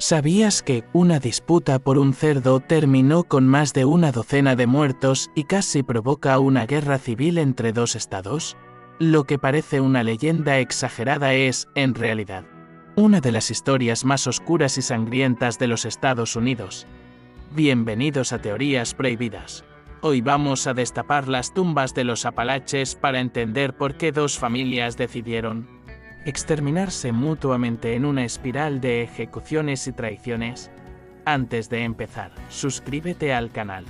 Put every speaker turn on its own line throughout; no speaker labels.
¿Sabías que una disputa por un cerdo terminó con más de una docena de muertos y casi provoca una guerra civil entre dos estados? Lo que parece una leyenda exagerada es, en realidad, una de las historias más oscuras y sangrientas de los Estados Unidos. Bienvenidos a Teorías Prohibidas. Hoy vamos a destapar las tumbas de los Apalaches para entender por qué dos familias decidieron exterminarse mutuamente en una espiral de ejecuciones y traiciones. Antes de empezar, suscríbete al canal,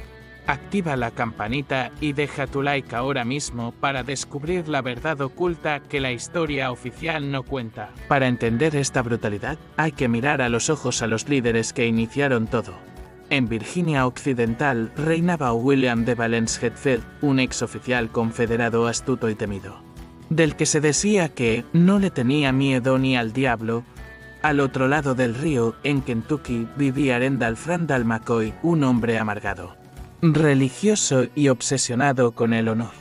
activa la campanita y deja tu like ahora mismo para descubrir la verdad oculta que la historia oficial no cuenta. Para entender esta brutalidad, hay que mirar a los ojos a los líderes que iniciaron todo. En Virginia Occidental reinaba William de Valence Hetfield, un exoficial confederado astuto y temido, del que se decía que no le tenía miedo ni al diablo. Al otro lado del río, en Kentucky, vivía Randolph Randall McCoy, un hombre amargado, religioso y obsesionado con el honor.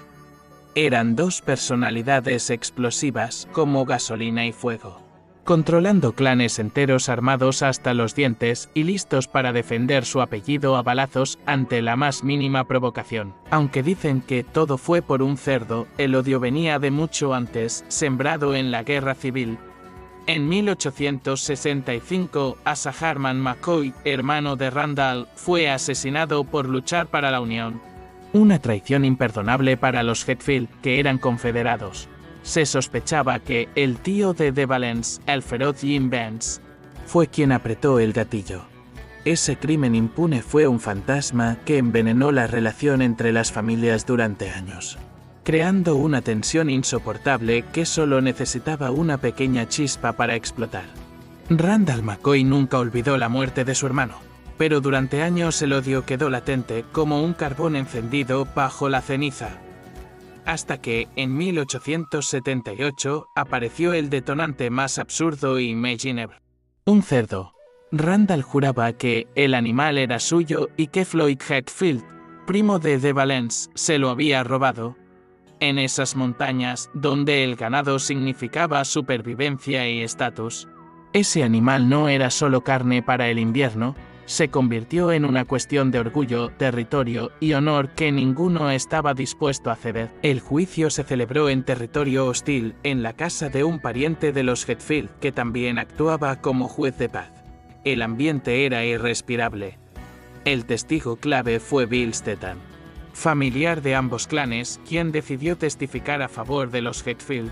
Eran dos personalidades explosivas como gasolina y fuego, controlando clanes enteros armados hasta los dientes y listos para defender su apellido a balazos ante la más mínima provocación. Aunque dicen que todo fue por un cerdo, el odio venía de mucho antes, sembrado en la Guerra Civil. En 1865, Asa Harman McCoy, hermano de Randall, fue asesinado por luchar para la Unión. Una traición imperdonable para los Hetfield, que eran confederados. Se sospechaba que el tío de Valence, el feroz Jim Vance, fue quien apretó el gatillo. Ese crimen impune fue un fantasma que envenenó la relación entre las familias durante años, creando una tensión insoportable que solo necesitaba una pequeña chispa para explotar. Randall McCoy nunca olvidó la muerte de su hermano, pero durante años el odio quedó latente como un carbón encendido bajo la ceniza. Hasta que, en 1878, apareció el detonante más absurdo e imaginable. Un cerdo. Randall juraba que el animal era suyo y que Floyd Hetfield, primo de Valence, se lo había robado. En esas montañas, donde el ganado significaba supervivencia y estatus, ese animal no era solo carne para el invierno, se convirtió en una cuestión de orgullo, territorio y honor que ninguno estaba dispuesto a ceder. El juicio se celebró en territorio hostil, en la casa de un pariente de los Hetfield, que también actuaba como juez de paz. El ambiente era irrespirable. El testigo clave fue Bill Stetson, familiar de ambos clanes, quien decidió testificar a favor de los Hetfield.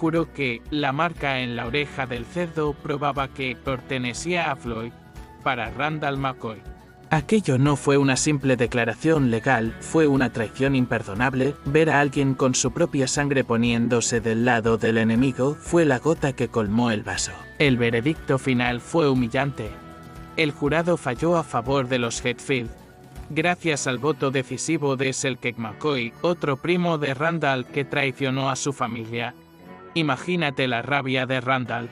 Juró que la marca en la oreja del cerdo probaba que pertenecía a Floyd. Para Randall McCoy, aquello no fue una simple declaración legal, fue una traición imperdonable. Ver a alguien con su propia sangre poniéndose del lado del enemigo fue la gota que colmó el vaso. El veredicto final fue humillante. El jurado falló a favor de los Hetfield, gracias al voto decisivo de Selkirk McCoy, otro primo de Randall que traicionó a su familia. Imagínate la rabia de Randall.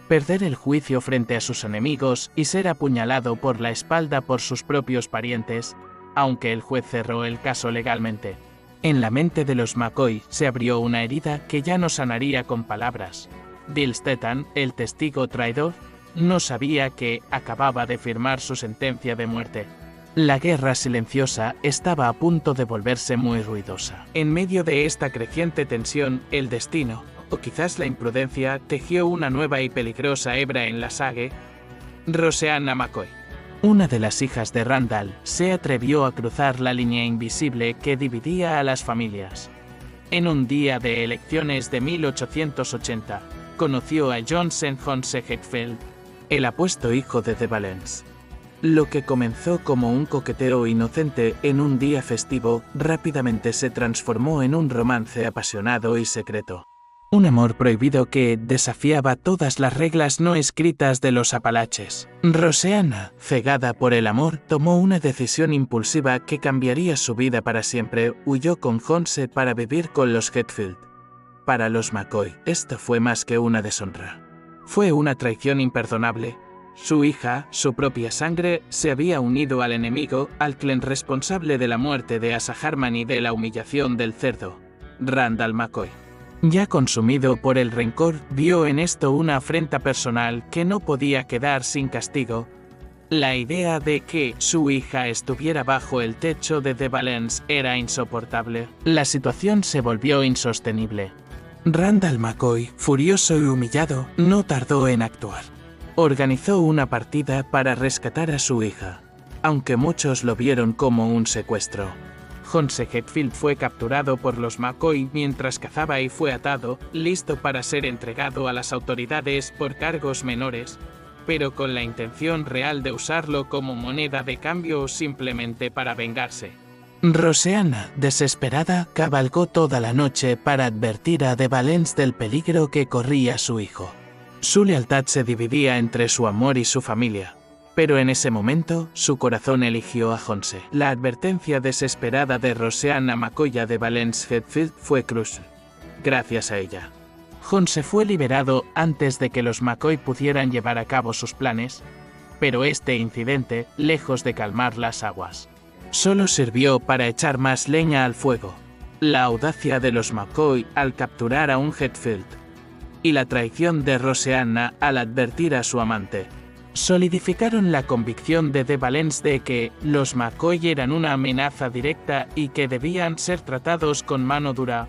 Perder el juicio frente a sus enemigos y ser apuñalado por la espalda por sus propios parientes, aunque el juez cerró el caso legalmente. En la mente de los McCoy se abrió una herida que ya no sanaría con palabras. Bill Stetson, el testigo traidor, no sabía que acababa de firmar su sentencia de muerte. La guerra silenciosa estaba a punto de volverse muy ruidosa. En medio de esta creciente tensión, el destino, o quizás la imprudencia, tejió una nueva y peligrosa hebra en la saga. Roseanna McCoy, una de las hijas de Randall, se atrevió a cruzar la línea invisible que dividía a las familias. En un día de elecciones de 1880, conoció a John St. John Hetfield, el apuesto hijo de Valence. Lo que comenzó como un coqueteo inocente en un día festivo, rápidamente se transformó en un romance apasionado y secreto. Un amor prohibido que desafiaba todas las reglas no escritas de los Apalaches. Roseanna, cegada por el amor, tomó una decisión impulsiva que cambiaría su vida para siempre. Huyó con Johnse para vivir con los Hetfield. Para los McCoy, esto fue más que una deshonra. Fue una traición imperdonable. Su hija, su propia sangre, se había unido al enemigo, al clan responsable de la muerte de Asa Harman y de la humillación del cerdo, Randall McCoy. Ya consumido por el rencor, vio en esto una afrenta personal que no podía quedar sin castigo. La idea de que su hija estuviera bajo el techo de De Valence era insoportable. La situación se volvió insostenible. Randall McCoy, furioso y humillado, no tardó en actuar. Organizó una partida para rescatar a su hija, aunque muchos lo vieron como un secuestro. John-C. Hetfield fue capturado por los McCoy mientras cazaba y fue atado, listo para ser entregado a las autoridades por cargos menores, pero con la intención real de usarlo como moneda de cambio o simplemente para vengarse. Roseanna, desesperada, cabalgó toda la noche para advertir a De Valence del peligro que corría su hijo. Su lealtad se dividía entre su amor y su familia, pero en ese momento su corazón eligió a John-C. La advertencia desesperada de Roseanna McCoy a De Valence Hetfield fue crucial. Gracias a ella, John-C fue liberado antes de que los McCoy pudieran llevar a cabo sus planes, pero este incidente, lejos de calmar las aguas, solo sirvió para echar más leña al fuego. La audacia de los McCoy al capturar a un Hetfield y la traición de Roseanna al advertir a su amante solidificaron la convicción de Valence de que los McCoy eran una amenaza directa y que debían ser tratados con mano dura.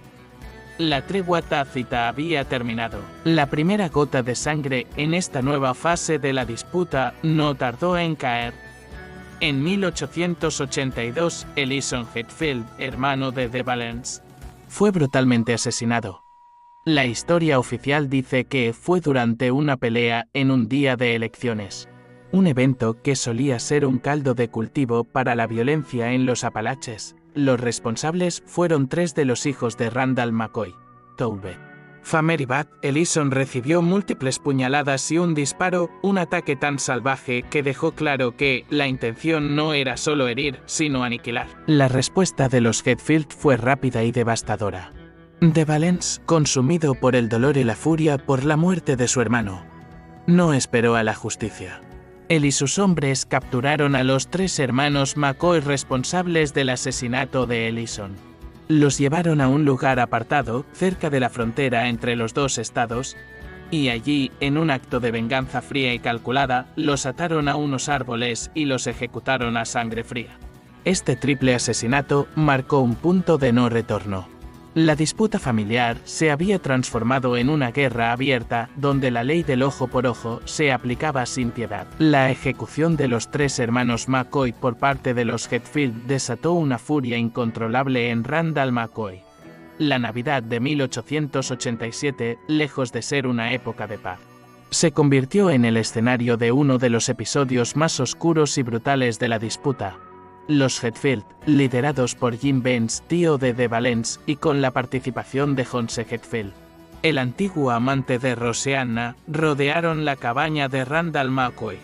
La tregua tácita había terminado. La primera gota de sangre en esta nueva fase de la disputa no tardó en caer. En 1882, Ellison Hetfield, hermano de Valence, fue brutalmente asesinado. La historia oficial dice que fue durante una pelea en un día de elecciones, un evento que solía ser un caldo de cultivo para la violencia en los Apalaches. Los responsables fueron 3 de los hijos de Randall McCoy. Toulbe, Famer y Bat. Ellison recibió múltiples puñaladas y un disparo, un ataque tan salvaje que dejó claro que la intención no era solo herir, sino aniquilar. La respuesta de los Hetfield fue rápida y devastadora. De Valence, consumido por el dolor y la furia por la muerte de su hermano, no esperó a la justicia. Él y sus hombres capturaron a los 3 hermanos McCoy responsables del asesinato de Ellison. Los llevaron a un lugar apartado, cerca de la frontera entre los 2 estados, y allí, en un acto de venganza fría y calculada, los ataron a unos árboles y los ejecutaron a sangre fría. Este triple asesinato marcó un punto de no retorno. La disputa familiar se había transformado en una guerra abierta donde la ley del ojo por ojo se aplicaba sin piedad. La ejecución de los 3 hermanos McCoy por parte de los Hetfield desató una furia incontrolable en Randall McCoy. La Navidad de 1887, lejos de ser una época de paz, se convirtió en el escenario de uno de los episodios más oscuros y brutales de la disputa. Los Hetfield, liderados por Jim Vance, tío de Valence, y con la participación de John-C. Hetfield, el antiguo amante de Roseanna, rodearon la cabaña de Randall McCoy.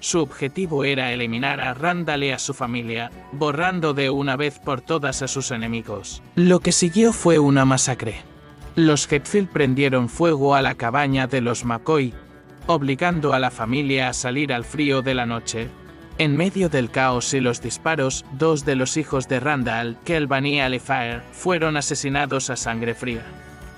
Su objetivo era eliminar a Randall y a su familia, borrando de una vez por todas a sus enemigos. Lo que siguió fue una masacre. Los Hetfield prendieron fuego a la cabaña de los McCoy, obligando a la familia a salir al frío de la noche. En medio del caos y los disparos, 2 de los hijos de Randall, Kelvin y Alifair, fueron asesinados a sangre fría.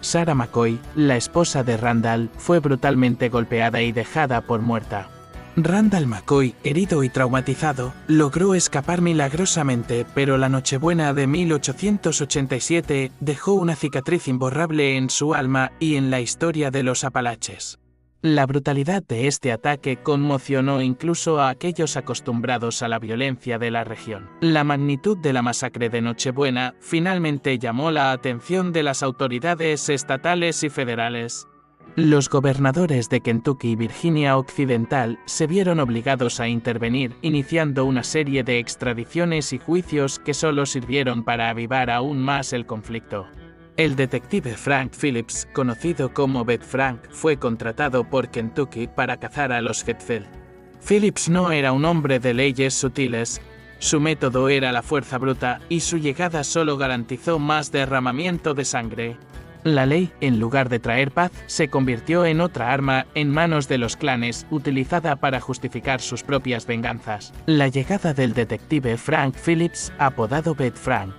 Sarah McCoy, la esposa de Randall, fue brutalmente golpeada y dejada por muerta. Randall McCoy, herido y traumatizado, logró escapar milagrosamente, pero la Nochebuena de 1887 dejó una cicatriz imborrable en su alma y en la historia de los Apalaches. La brutalidad de este ataque conmocionó incluso a aquellos acostumbrados a la violencia de la región. La magnitud de la masacre de Nochebuena finalmente llamó la atención de las autoridades estatales y federales. Los gobernadores de Kentucky y Virginia Occidental se vieron obligados a intervenir, iniciando una serie de extradiciones y juicios que solo sirvieron para avivar aún más el conflicto. El detective Frank Phillips, conocido como Beth Frank, fue contratado por Kentucky para cazar a los Hetfield. Phillips no era un hombre de leyes sutiles, su método era la fuerza bruta y su llegada solo garantizó más derramamiento de sangre. La ley, en lugar de traer paz, se convirtió en otra arma en manos de los clanes, utilizada para justificar sus propias venganzas. La llegada del detective Frank Phillips, apodado Beth Frank,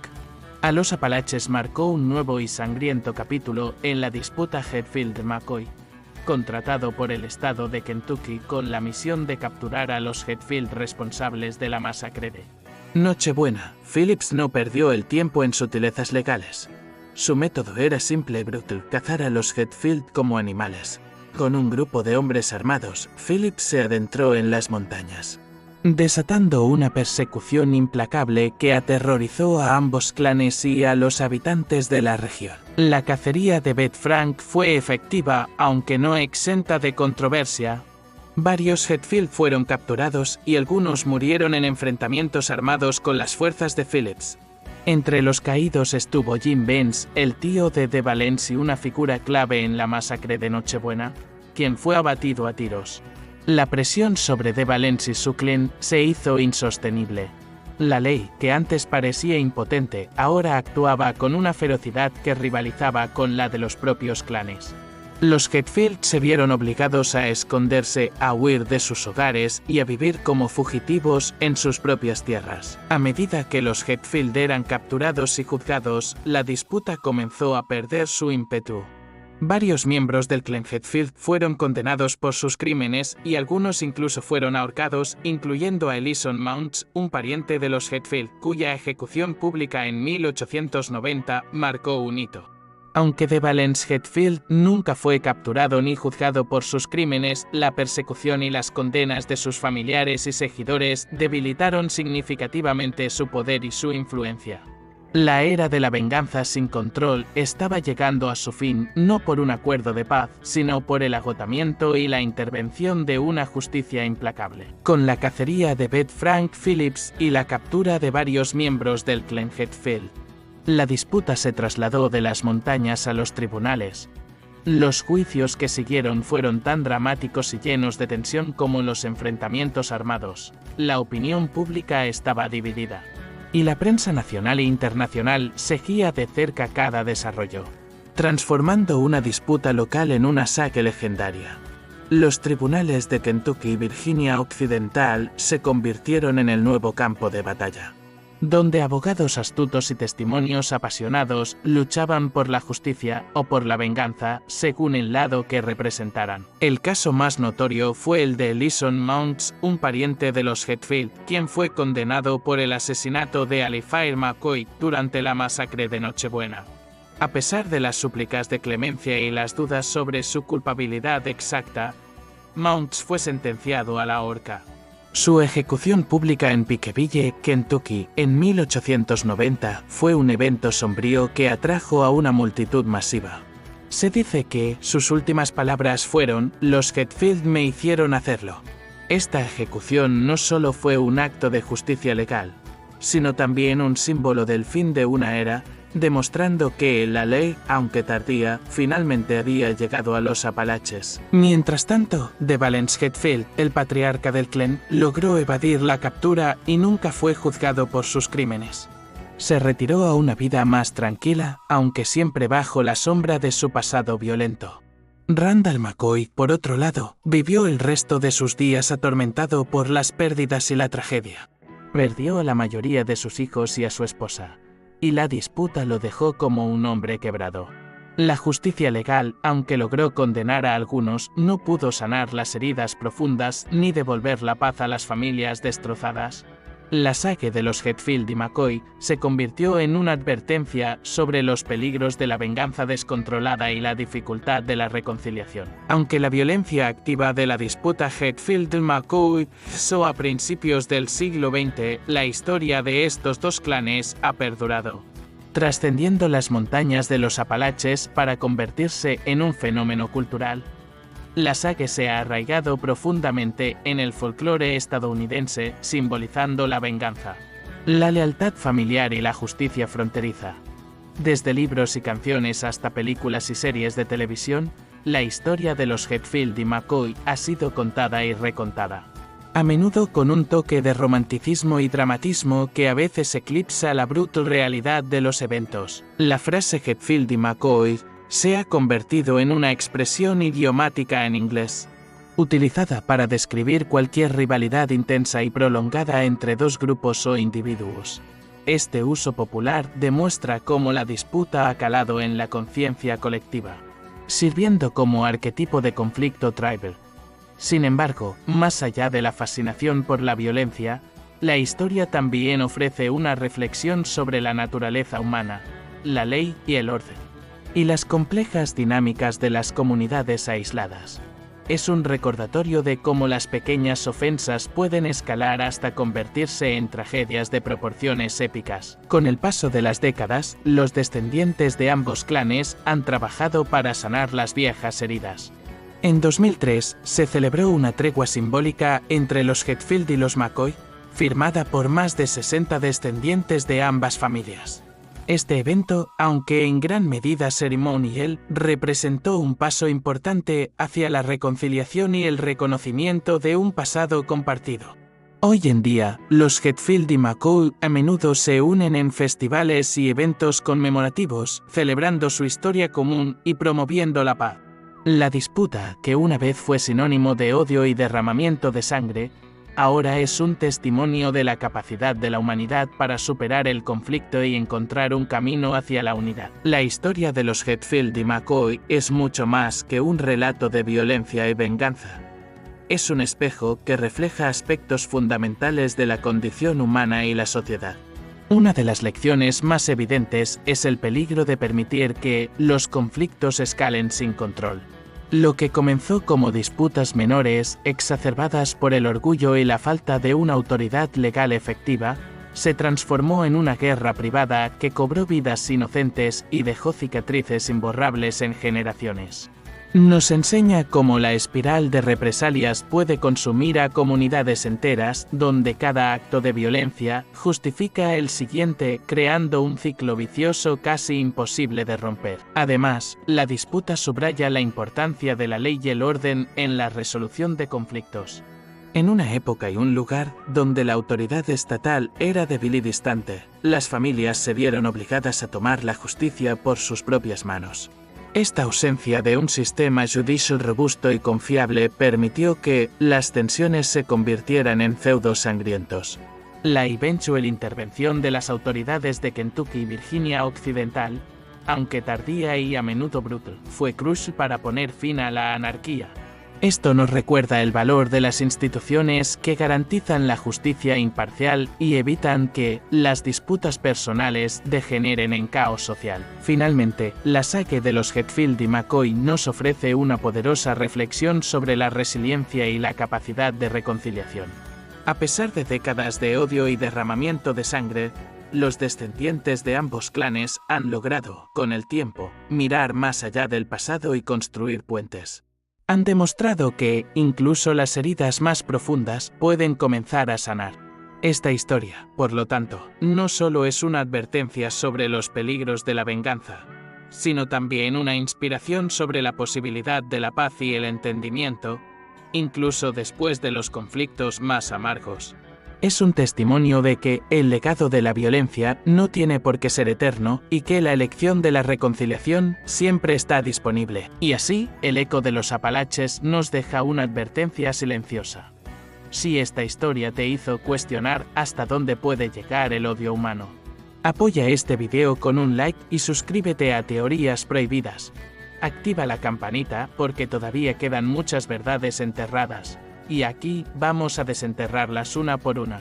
A los Apalaches marcó un nuevo y sangriento capítulo en la disputa Hatfield-McCoy, contratado por el estado de Kentucky con la misión de capturar a los Hatfield responsables de la masacre de Nochebuena. Phillips no perdió el tiempo en sutilezas legales. Su método era simple y brutal: cazar a los Hatfield como animales. Con un grupo de hombres armados, Phillips se adentró en las montañas, desatando una persecución implacable que aterrorizó a ambos clanes y a los habitantes de la región. La cacería de Beth Frank fue efectiva, aunque no exenta de controversia. Varios Hatfield fueron capturados y algunos murieron en enfrentamientos armados con las fuerzas de Phillips. Entre los caídos estuvo Jim Benz, el tío de De Valence y una figura clave en la masacre de Nochebuena, quien fue abatido a tiros. La presión sobre De Valence y su clan se hizo insostenible. La ley, que antes parecía impotente, ahora actuaba con una ferocidad que rivalizaba con la de los propios clanes. Los Hatfield se vieron obligados a esconderse, a huir de sus hogares y a vivir como fugitivos en sus propias tierras. A medida que los Hatfield eran capturados y juzgados, la disputa comenzó a perder su ímpetu. Varios miembros del clan Hatfield fueron condenados por sus crímenes y algunos incluso fueron ahorcados, incluyendo a Ellison Mounts, un pariente de los Hatfield, cuya ejecución pública en 1890 marcó un hito. Aunque De Valence Hatfield nunca fue capturado ni juzgado por sus crímenes, la persecución y las condenas de sus familiares y seguidores debilitaron significativamente su poder y su influencia. La era de la venganza sin control estaba llegando a su fin, no por un acuerdo de paz, sino por el agotamiento y la intervención de una justicia implacable. Con la cacería de Beth Frank Phillips y la captura de varios miembros del clan Hatfield, la disputa se trasladó de las montañas a los tribunales. Los juicios que siguieron fueron tan dramáticos y llenos de tensión como los enfrentamientos armados. La opinión pública estaba dividida, y la prensa nacional e internacional seguía de cerca cada desarrollo, transformando una disputa local en una saga legendaria. Los tribunales de Kentucky y Virginia Occidental se convirtieron en el nuevo campo de batalla, donde abogados astutos y testimonios apasionados luchaban por la justicia o por la venganza, según el lado que representaran. El caso más notorio fue el de Ellison Mounts, un pariente de los Hatfield, quien fue condenado por el asesinato de Alifair McCoy durante la masacre de Nochebuena. A pesar de las súplicas de clemencia y las dudas sobre su culpabilidad exacta, Mounts fue sentenciado a la horca. Su ejecución pública en Pikeville, Kentucky, en 1890, fue un evento sombrío que atrajo a una multitud masiva. Se dice que sus últimas palabras fueron: "Los Hatfield me hicieron hacerlo". Esta ejecución no solo fue un acto de justicia legal, sino también un símbolo del fin de una era, demostrando que la ley, aunque tardía, finalmente había llegado a los Apalaches. Mientras tanto, De Valence Hatfield, el patriarca del clan, logró evadir la captura y nunca fue juzgado por sus crímenes. Se retiró a una vida más tranquila, aunque siempre bajo la sombra de su pasado violento. Randall McCoy, por otro lado, vivió el resto de sus días atormentado por las pérdidas y la tragedia. Perdió a la mayoría de sus hijos y a su esposa, y la disputa lo dejó como un hombre quebrado. La justicia legal, aunque logró condenar a algunos, no pudo sanar las heridas profundas ni devolver la paz a las familias destrozadas. La saga de los Hatfield y McCoy se convirtió en una advertencia sobre los peligros de la venganza descontrolada y la dificultad de la reconciliación. Aunque la violencia activa de la disputa Hatfield-McCoy cesó a principios del siglo XX, la historia de estos dos clanes ha perdurado, trascendiendo las montañas de los Apalaches para convertirse en un fenómeno cultural. La saga se ha arraigado profundamente en el folclore estadounidense, simbolizando la venganza, la lealtad familiar y la justicia fronteriza. Desde libros y canciones hasta películas y series de televisión, la historia de los Hatfield y McCoy ha sido contada y recontada, a menudo con un toque de romanticismo y dramatismo que a veces eclipsa la brutal realidad de los eventos. La frase Hatfield y McCoy se ha convertido en una expresión idiomática en inglés, utilizada para describir cualquier rivalidad intensa y prolongada entre dos grupos o individuos. este uso popular demuestra cómo la disputa ha calado en la conciencia colectiva, sirviendo como arquetipo de conflicto tribal. Sin embargo, más allá de la fascinación por la violencia, la historia también ofrece una reflexión sobre la naturaleza humana, la ley y el orden, y las complejas dinámicas de las comunidades aisladas. Es un recordatorio de cómo las pequeñas ofensas pueden escalar hasta convertirse en tragedias de proporciones épicas. Con el paso de las décadas, los descendientes de ambos clanes han trabajado para sanar las viejas heridas. En 2003, se celebró una tregua simbólica entre los Hetfield y los McCoy, firmada por más de 60 descendientes de ambas familias. Este evento, aunque en gran medida ceremonial, representó un paso importante hacia la reconciliación y el reconocimiento de un pasado compartido. Hoy en día, los Hetfield y McCoy a menudo se unen en festivales y eventos conmemorativos, celebrando su historia común y promoviendo la paz. La disputa, que una vez fue sinónimo de odio y derramamiento de sangre, ahora es un testimonio de la capacidad de la humanidad para superar el conflicto y encontrar un camino hacia la unidad. La historia de los Hetfield y McCoy es mucho más que un relato de violencia y venganza. Es un espejo que refleja aspectos fundamentales de la condición humana y la sociedad. Una de las lecciones más evidentes es el peligro de permitir que los conflictos escalen sin control. Lo que comenzó como disputas menores, exacerbadas por el orgullo y la falta de una autoridad legal efectiva, se transformó en una guerra privada que cobró vidas inocentes y dejó cicatrices imborrables en generaciones. Nos enseña cómo la espiral de represalias puede consumir a comunidades enteras, donde cada acto de violencia justifica el siguiente, creando un ciclo vicioso casi imposible de romper. Además, la disputa subraya la importancia de la ley y el orden en la resolución de conflictos. En una época y un lugar donde la autoridad estatal era débil y distante, las familias se vieron obligadas a tomar la justicia por sus propias manos. Esta ausencia de un sistema judicial robusto y confiable permitió que las tensiones se convirtieran en feudos sangrientos. La eventual intervención de las autoridades de Kentucky y Virginia Occidental, aunque tardía y a menudo brutal, fue crucial para poner fin a la anarquía. Esto nos recuerda el valor de las instituciones que garantizan la justicia imparcial y evitan que las disputas personales degeneren en caos social. Finalmente, la saga de los Hetfield y McCoy nos ofrece una poderosa reflexión sobre la resiliencia y la capacidad de reconciliación. A pesar de décadas de odio y derramamiento de sangre, los descendientes de ambos clanes han logrado, con el tiempo, mirar más allá del pasado y construir puentes. Han demostrado que, incluso las heridas más profundas, pueden comenzar a sanar. Esta historia, por lo tanto, no solo es una advertencia sobre los peligros de la venganza, sino también una inspiración sobre la posibilidad de la paz y el entendimiento, incluso después de los conflictos más amargos. Es un testimonio de que el legado de la violencia no tiene por qué ser eterno y que la elección de la reconciliación siempre está disponible. Y así, el eco de los Apalaches nos deja una advertencia silenciosa. Si esta historia te hizo cuestionar hasta dónde puede llegar el odio humano, apoya este video con un like y suscríbete a Teorías Prohibidas. Activa la campanita porque todavía quedan muchas verdades enterradas. Y aquí vamos a desenterrarlas una por una.